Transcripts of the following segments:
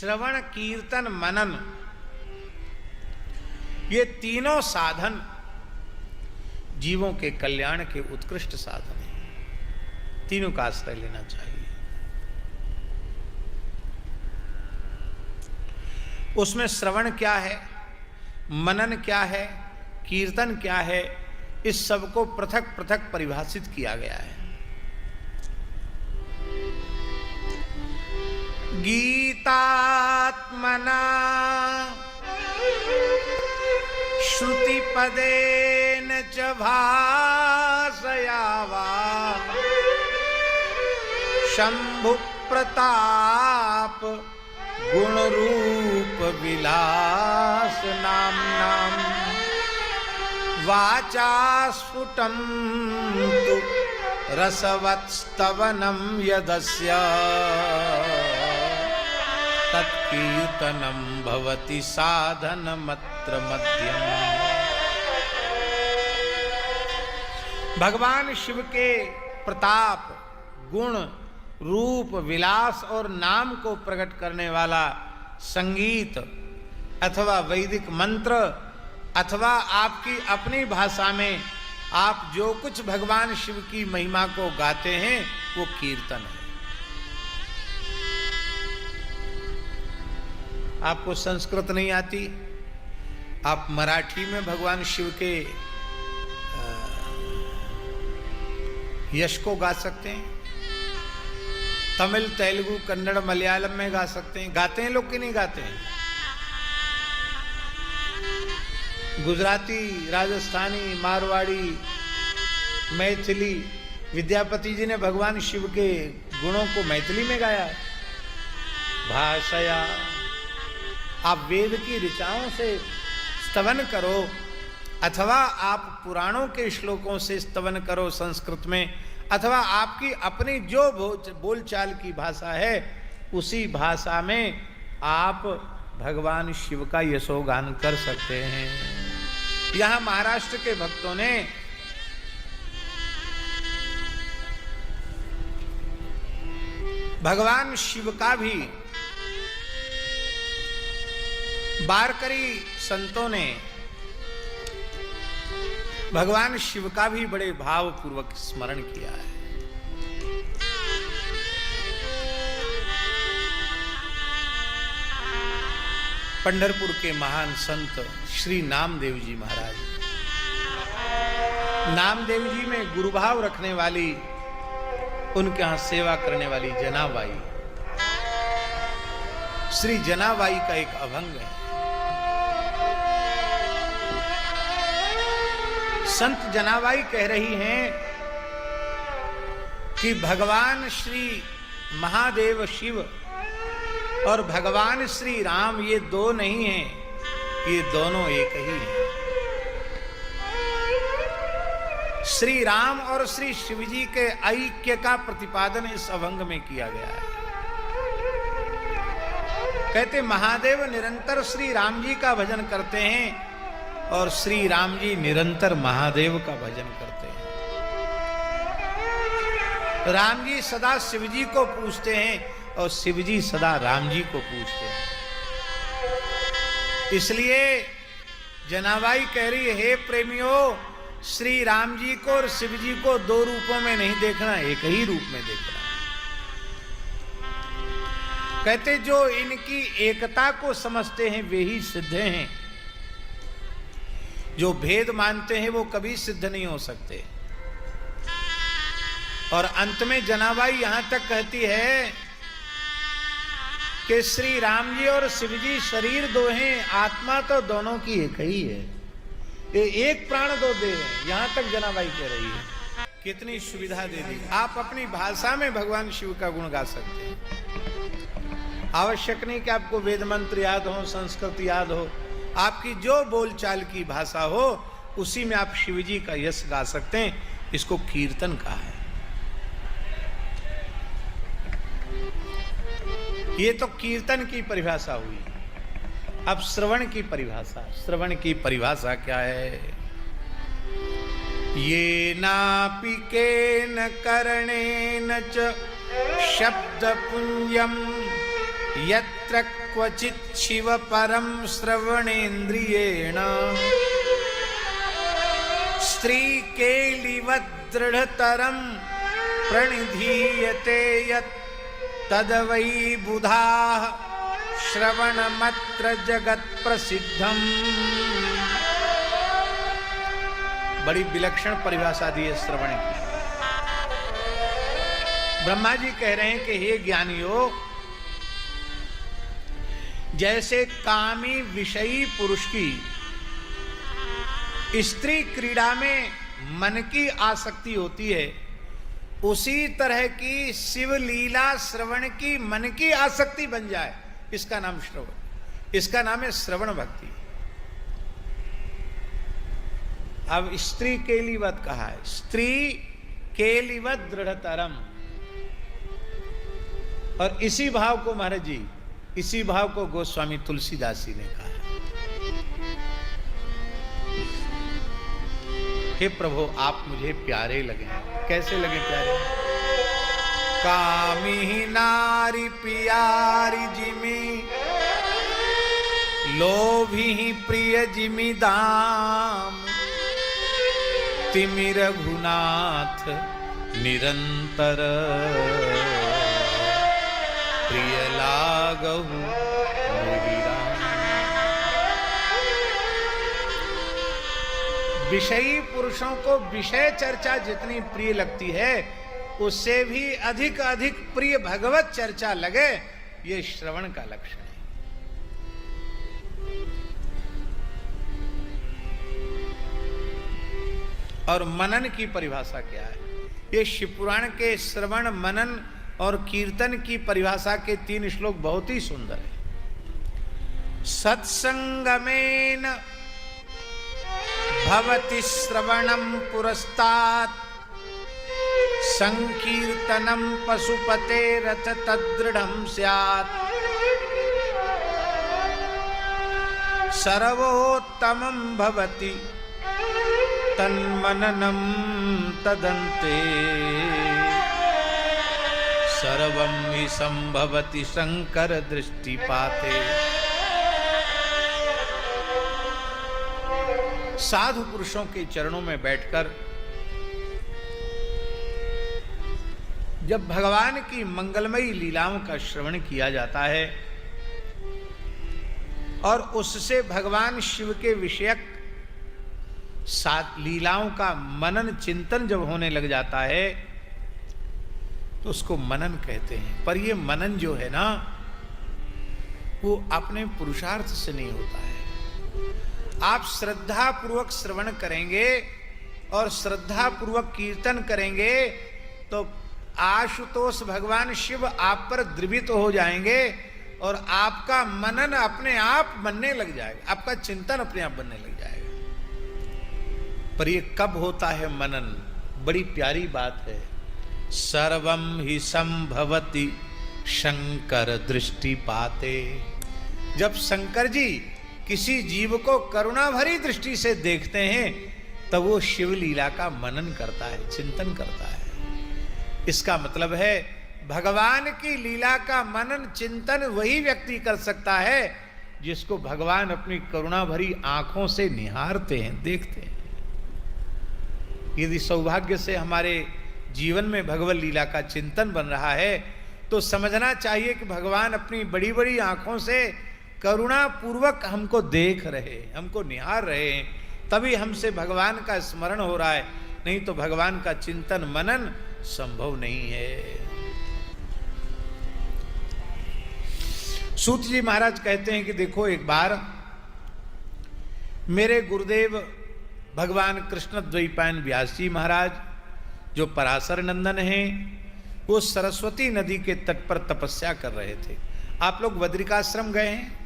श्रवण, कीर्तन, मनन, ये तीनों साधन जीवों के कल्याण के उत्कृष्ट साधन हैं। तीनों का आश्रय लेना चाहिए। उसमें श्रवण क्या है, मनन क्या है, कीर्तन क्या है, इस सब को पृथक पृथक परिभाषित किया गया है। गीतात्मना श्रुतिपदेन च भाषयावा शंभु प्रताप गुण रूप विलास नाम वाचा स्फुटं तु रसवत्स्तवनं यदस्य तत्कीर्तनं भवति साधनमत्र मध्यम। भगवान शिव के प्रताप, गुण, रूप, विलास और नाम को प्रकट करने वाला संगीत अथवा वैदिक मंत्र अथवा आपकी अपनी भाषा में आप जो कुछ भगवान शिव की महिमा को गाते हैं वो कीर्तन है। आपको संस्कृत नहीं आती, आप मराठी में भगवान शिव के यश को गा सकते हैं। तमिल, तेलुगु, कन्नड़, मलयालम में गा सकते हैं। गाते हैं लोग कि नहीं गाते हैं? गुजराती, राजस्थानी, मारवाड़ी, मैथिली, विद्यापति जी ने भगवान शिव के गुणों को मैथिली में गाया। भाषया, आप वेद की ऋचाओं से स्तवन करो अथवा आप पुराणों के श्लोकों से स्तवन करो संस्कृत में, अथवा आपकी अपनी जो बोलचाल की भाषा है उसी भाषा में आप भगवान शिव का यशोगान कर सकते हैं। यहाँ महाराष्ट्र के भक्तों ने भगवान शिव का भी, वारकरी संतों ने भगवान शिव का भी बड़े भावपूर्वक स्मरण किया है। पंढरपुर के महान संत श्री नामदेव जी महाराज, नामदेव जी में गुरुभाव रखने वाली, उनके यहां सेवा करने वाली जनाबाई, श्री जनाबाई का एक अभंग है। संत जनाबाई कह रही हैं कि भगवान श्री महादेव शिव और भगवान श्री राम ये दो नहीं हैं, ये दोनों एक ही हैं। श्री राम और श्री शिव जी के ऐक्य का प्रतिपादन इस अभंग में किया गया है। कहते महादेव निरंतर श्री राम जी का भजन करते हैं और श्री राम जी निरंतर महादेव का भजन करते हैं। राम जी सदा शिव जी को पूजते हैं और शिव जी सदा राम जी को पूजते हैं। इसलिए जनाबाई कह रही है, हे प्रेमियों, श्री राम जी को और शिव जी को दो रूपों में नहीं देखना, एक ही रूप में देखना। कहते जो इनकी एकता को समझते हैं वे ही सिद्ध हैं, जो भेद मानते हैं वो कभी सिद्ध नहीं हो सकते। और अंत में जनाबाई यहां तक कहती है कि श्री राम जी और शिव जी शरीर दो हैं, आत्मा तो दोनों की एक ही है, ये एक प्राण दो देह है। यहां तक जनाबाई कह रही है। कितनी सुविधा दे दी। आप अपनी भाषा में भगवान शिव का गुण गा सकते हैं। आवश्यक नहीं कि आपको वेद मंत्र याद हो, संस्कृत याद हो, आपकी जो बोलचाल की भाषा हो उसी में आप शिव जी का यश गा सकते हैं। इसको कीर्तन कहा है। ये तो कीर्तन की परिभाषा हुई। अब श्रवण की परिभाषा, श्रवण की परिभाषा क्या है? ये नापि केन करणेन च शब्द पुंजम यत्र क्वचित् शिव परम श्रवणेन्द्रियेण स्त्री केलिवत् दृढ़तरम प्रणिधीयते यत् तद्वै बुधाः श्रवणमत्र जगत् प्रसिद्धम। बड़ी विलक्षण परिभाषा दी है श्रवण की। ब्रह्मा जी कह रहे हैं कि हे ज्ञानियों, जैसे कामी विषयी पुरुष की स्त्री क्रीड़ा में मन की आसक्ति होती है, उसी तरह की शिव लीला श्रवण की मन की आसक्ति बन जाए, इसका नाम श्रवण, इसका नाम है श्रवण भक्ति। अब स्त्री केलिवत कहा है, स्त्री केलिवत दृढ़तरम, और इसी भाव को महाराज जी, इसी भाव को गोस्वामी तुलसीदास जी ने कहा। हे प्रभु, आप मुझे प्यारे लगे। कैसे लगे प्यारे? कामी नारी प्यारी जिमी, लोभी प्रिय जिमी दाम, तिमि रघुनाथ निरंतर, प्रिय लागहु मोहि राम। विषयी पुरुषों को विषय चर्चा जितनी प्रिय लगती है, उससे भी अधिक अधिक प्रिय भगवत चर्चा लगे, ये श्रवण का लक्षण है। और मनन की परिभाषा क्या है? ये शिवपुराण के श्रवण, मनन और कीर्तन की परिभाषा के 3 श्लोक बहुत ही सुंदर है। सत्संगमेन भवति श्रवणं पुरस्तात्, संकीर्तनं पशुपतेरथ तद्दृढं स्यात्, सर्वोत्तमं भवति तन्मननं तदन्ते, सर्वं हि संभवति शंकर दृष्टिपाते। साधु पुरुषों के चरणों में बैठकर जब भगवान की मंगलमयी लीलाओं का श्रवण किया जाता है और उससे भगवान शिव के विषयक सात लीलाओं का मनन चिंतन जब होने लग जाता है, तो उसको मनन कहते हैं। पर ये मनन जो है ना, वो अपने पुरुषार्थ से नहीं होता है। आप श्रद्धा पूर्वक श्रवण करेंगे और श्रद्धा पूर्वक कीर्तन करेंगे तो आशुतोष भगवान शिव आप पर द्रवित हो जाएंगे और आपका मनन अपने आप बनने लग जाएगा, आपका चिंतन अपने आप बनने लग जाएगा। पर ये कब होता है मनन? बड़ी प्यारी बात है। सर्वं हि संभवति शंकर दृष्टिपाते। जब शंकर जी किसी जीव को करुणा भरी दृष्टि से देखते हैं, तब वो शिव लीला का मनन करता है, चिंतन करता है। इसका मतलब है भगवान की लीला का मनन चिंतन वही व्यक्ति कर सकता है जिसको भगवान अपनी करुणा भरी आंखों से निहारते हैं, देखते हैं। यदि सौभाग्य से हमारे जीवन में भगवत लीला का चिंतन बन रहा है, तो समझना चाहिए कि भगवान अपनी बड़ी बड़ी आंखों से करुणा पूर्वक हमको देख रहे, हमको निहार रहे हैं, तभी हमसे भगवान का स्मरण हो रहा है। नहीं तो भगवान का चिंतन मनन संभव नहीं है। सूत जी महाराज कहते हैं कि देखो, एक बार मेरे गुरुदेव भगवान कृष्ण द्वैपायन व्यास जी महाराज, जो पराशर नंदन हैं, वो सरस्वती नदी के तट पर तपस्या कर रहे थे। आप लोग बद्रिकाश्रम गए हैं?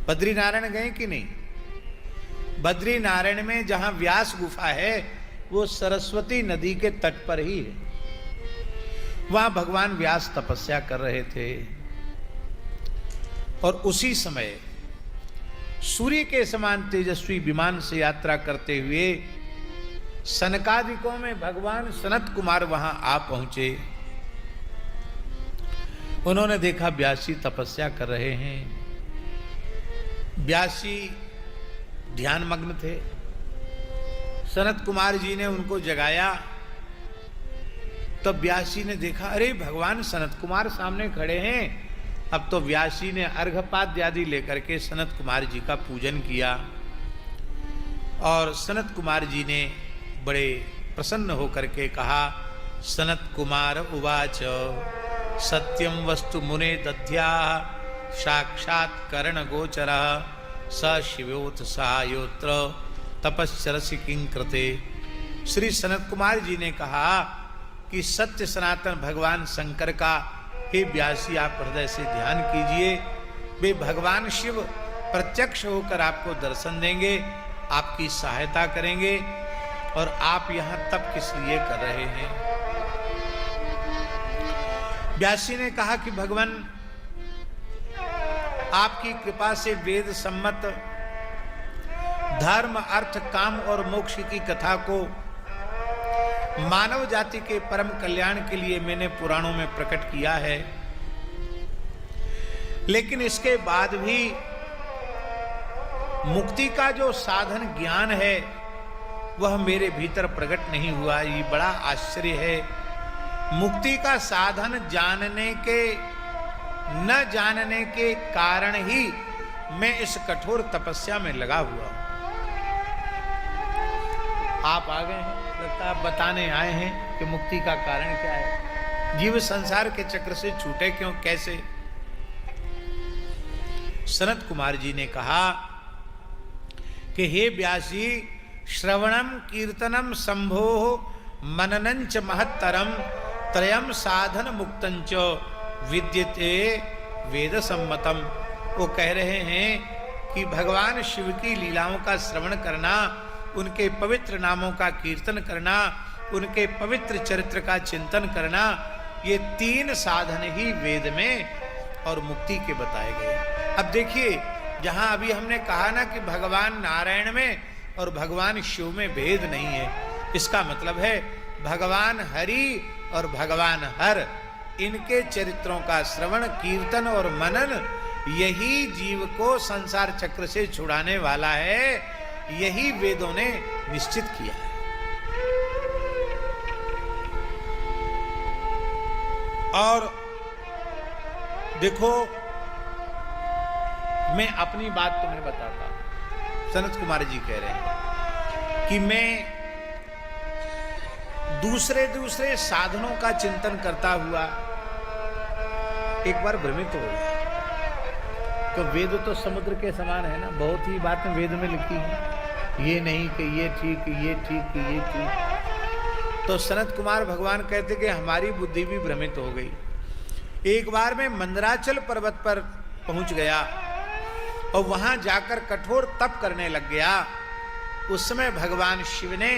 बद्रीनारायण गए कि नहीं? बद्रीनारायण में जहां व्यास गुफा है, वो सरस्वती नदी के तट पर ही है। वहां भगवान व्यास तपस्या कर रहे थे और उसी समय सूर्य के समान तेजस्वी विमान से यात्रा करते हुए सनकादिकों में भगवान सनत कुमार वहां आ पहुंचे। उन्होंने देखा व्यासी तपस्या कर रहे हैं। व्यासी ध्यान मग्न थे। सनत कुमार जी ने उनको जगाया। तब व्यासी ने देखा, अरे भगवान सनत कुमार सामने खड़े हैं। अब तो व्यासी ने अर्घपाद्य आदि लेकर के सनत कुमार जी का पूजन किया और सनत कुमार जी ने बड़े प्रसन्न होकर के कहा, सनत कुमार उवाच सत्यम वस्तु मुने दध्या साक्षात् कर्ण गोचर स शिवोत सहायोत्र तपस्चरसि किंकृते। श्री सनत कुमार जी ने कहा कि सत्य सनातन भगवान शंकर का हे व्यासी आप हृदय से ध्यान कीजिए। वे भगवान शिव प्रत्यक्ष होकर आपको दर्शन देंगे, आपकी सहायता करेंगे और आप यहां तप किस लिए कर रहे हैं। व्यासी ने कहा कि भगवान आपकी कृपा से वेद सम्मत धर्म अर्थ काम और मोक्ष की कथा को मानव जाति के परम कल्याण के लिए मैंने पुराणों में प्रकट किया है, लेकिन इसके बाद भी मुक्ति का जो साधन ज्ञान है वह मेरे भीतर प्रकट नहीं हुआ। ये बड़ा आश्चर्य है। मुक्ति का साधन जानने के न जानने के कारण ही मैं इस कठोर तपस्या में लगा हुआ हूं। आप आ गए हैं, लगता आप बताने आए हैं कि मुक्ति का कारण क्या है, जीव संसार के चक्र से छूटे क्यों, कैसे। सनत कुमार जी ने कहा कि हे व्यासी, श्रवणम कीर्तनम संभो मननंच महत्तरम त्रयम साधन मुक्तंच विद्यते वेद सम्मतम। वो कह रहे हैं कि भगवान शिव की लीलाओं का श्रवण करना, उनके पवित्र नामों का कीर्तन करना, उनके पवित्र चरित्र का चिंतन करना, ये 3 साधन ही वेद में और मुक्ति के बताए गए। अब देखिए, जहां अभी हमने कहा ना कि भगवान नारायण में और भगवान शिव में भेद नहीं है, इसका मतलब है भगवान हरि और भगवान हर, इनके चरित्रों का श्रवण कीर्तन और मनन यही जीव को संसार चक्र से छुड़ाने वाला है। यही वेदों ने निश्चित किया है। और देखो, मैं अपनी बात तुम्हें बताता हूं। सनत कुमार जी कह रहे हैं कि मैं दूसरे साधनों का चिंतन करता हुआ एक बार भ्रमित हो गया। तो वेद तो समुद्र के समान है ना, बहुत ही बातें वेद में लिखी हैं, ये नहीं कि ये ठीक, ये ठीक, ये ठीक। तो सनत कुमार भगवान कहते कि हमारी बुद्धि भी भ्रमित हो गई। एक बार मैं मंदराचल पर्वत पर पहुंच गया और वहां जाकर कठोर तप करने लग गया। उस समय भगवान शिव ने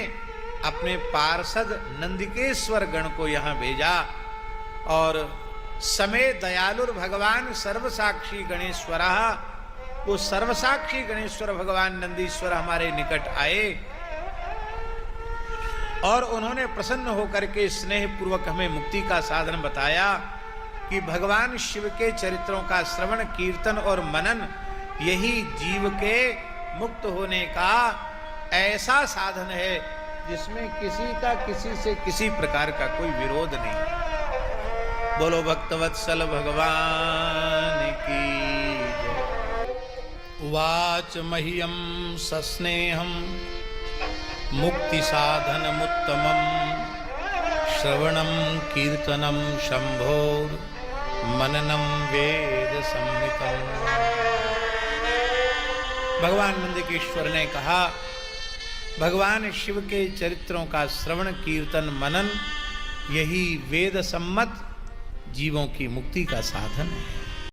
अपने पार्षद नंदिकेश्वर गण को यहां भेजा और समय दयालुर भगवान सर्वसाक्षी गणेश्वर, वो सर्वसाक्षी गणेश्वर भगवान नंदीश्वर हमारे निकट आए और उन्होंने प्रसन्न होकर के स्नेह पूर्वक हमें मुक्ति का साधन बताया कि भगवान शिव के चरित्रों का श्रवण कीर्तन और मनन यही जीव के मुक्त होने का ऐसा साधन है जिसमें किसी का किसी से किसी प्रकार का कोई विरोध नहीं। बोलो भक्तवत्सल भगवान की जय। उवाच मह्यम सस्नेहम मुक्ति साधन उत्तमम श्रवणम कीर्तनम शंभोर मननम वेद सम्मितम। भगवान नंदिकेश्वर ने कहा, भगवान शिव के चरित्रों का श्रवण कीर्तन मनन यही वेद सम्मत जीवों की मुक्ति का साधन है।